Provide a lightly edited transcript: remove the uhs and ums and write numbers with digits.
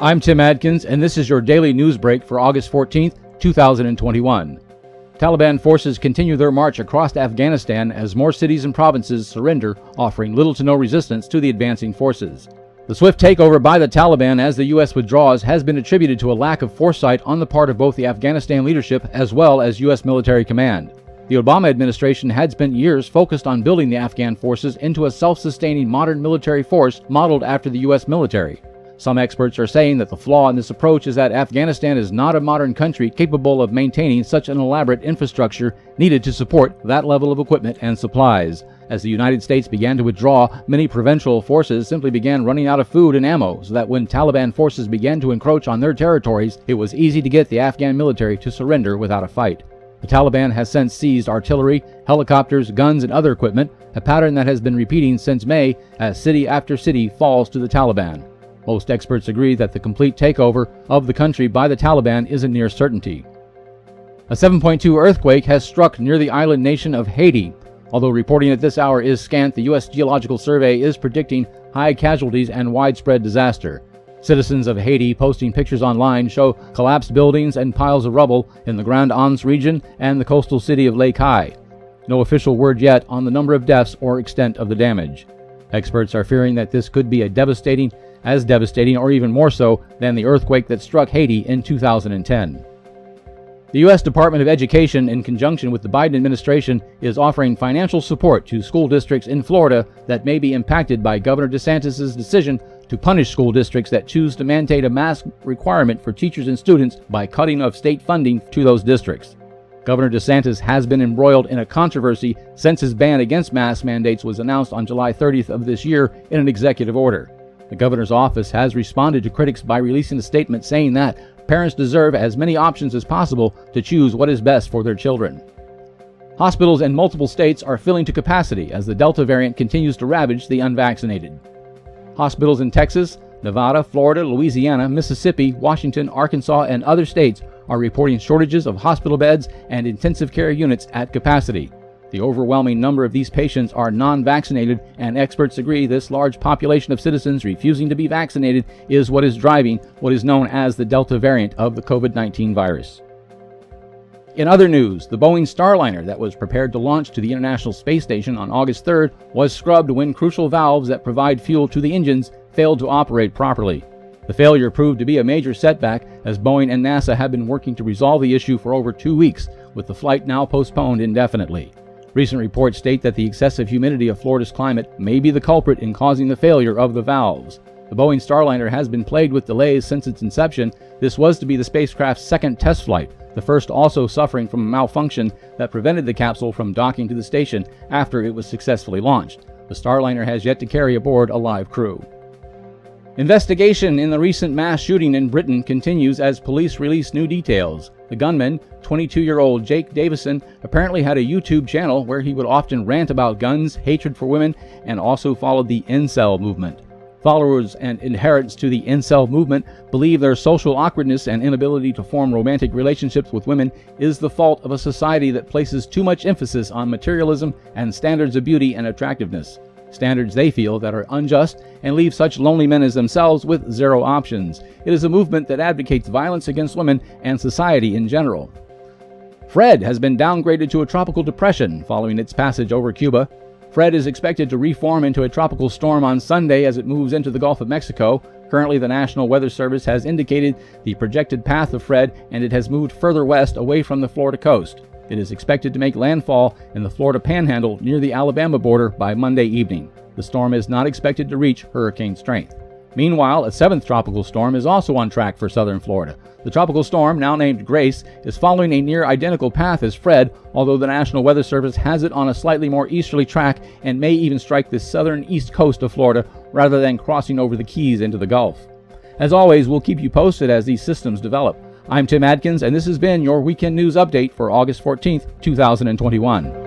I'm Tim Adkins, and this is your daily news break for August 14th, 2021. Taliban forces continue their march across Afghanistan as more cities and provinces surrender, offering little to no resistance to the advancing forces. The swift takeover by the Taliban as the U.S. withdraws has been attributed to a lack of foresight on the part of both the Afghanistan leadership as well as U.S. military command. The Obama administration had spent years focused on building the Afghan forces into a self-sustaining modern military force modeled after the U.S. military. Some experts are saying that the flaw in this approach is that Afghanistan is not a modern country capable of maintaining such an elaborate infrastructure needed to support that level of equipment and supplies. As the United States began to withdraw, many provincial forces simply began running out of food and ammo, so that when Taliban forces began to encroach on their territories, it was easy to get the Afghan military to surrender without a fight. The Taliban has since seized artillery, helicopters, guns, and other equipment, a pattern that has been repeating since May as city after city falls to the Taliban. Most experts agree that the complete takeover of the country by the Taliban is a near certainty. A 7.2 earthquake has struck near the island nation of Haiti. Although reporting at this hour is scant, the U.S. Geological Survey is predicting high casualties and widespread disaster. Citizens of Haiti posting pictures online show collapsed buildings and piles of rubble in the Grand Anse region and the coastal city of Les Cayes. No official word yet on the number of deaths or extent of the damage. Experts are fearing that this could be as devastating or even more so than the earthquake that struck Haiti in 2010. The U.S. Department of Education, in conjunction with the Biden administration, is offering financial support to school districts in Florida that may be impacted by Governor DeSantis' decision to punish school districts that choose to mandate a mask requirement for teachers and students by cutting of state funding to those districts. Governor DeSantis has been embroiled in a controversy since his ban against mask mandates was announced on July 30th of this year in an executive order. The governor's office has responded to critics by releasing a statement saying that parents deserve as many options as possible to choose what is best for their children. Hospitals in multiple states are filling to capacity as the Delta variant continues to ravage the unvaccinated. Hospitals in Texas, Nevada, Florida, Louisiana, Mississippi, Washington, Arkansas, and other states are reporting shortages of hospital beds and intensive care units at capacity. The overwhelming number of these patients are non-vaccinated, and experts agree this large population of citizens refusing to be vaccinated is what is driving what is known as the Delta variant of the COVID-19 virus. In other news, the Boeing Starliner that was prepared to launch to the International Space Station on August 3rd was scrubbed when crucial valves that provide fuel to the engines failed to operate properly. The failure proved to be a major setback as Boeing and NASA have been working to resolve the issue for over 2 weeks, with the flight now postponed indefinitely. Recent reports state that the excessive humidity of Florida's climate may be the culprit in causing the failure of the valves. The Boeing Starliner has been plagued with delays since its inception. This was to be the spacecraft's second test flight, the first also suffering from a malfunction that prevented the capsule from docking to the station after it was successfully launched. The Starliner has yet to carry aboard a live crew. Investigation in the recent mass shooting in Britain continues as police release new details. The gunman, 22-year-old Jake Davison, apparently had a YouTube channel where he would often rant about guns, hatred for women, and also followed the incel movement. Followers and adherents to the incel movement believe their social awkwardness and inability to form romantic relationships with women is the fault of a society that places too much emphasis on materialism and standards of beauty and attractiveness. Standards they feel that are unjust and leave such lonely men as themselves with zero options. It is a movement that advocates violence against women and society in general. Fred has been downgraded to a tropical depression following its passage over Cuba. Fred is expected to reform into a tropical storm on Sunday as it moves into the Gulf of Mexico. Currently, the National Weather Service has indicated the projected path of Fred, and it has moved further west away from the Florida coast. It is expected to make landfall in the Florida Panhandle near the Alabama border by Monday evening. The storm is not expected to reach hurricane strength. Meanwhile, a seventh tropical storm is also on track for southern Florida. The tropical storm, now named Grace, is following a near identical path as Fred, although the National Weather Service has it on a slightly more easterly track and may even strike the southern east coast of Florida rather than crossing over the Keys into the Gulf. As always, we'll keep you posted as these systems develop. I'm Tim Adkins, and this has been your Weekend News Update for August 14th, 2021.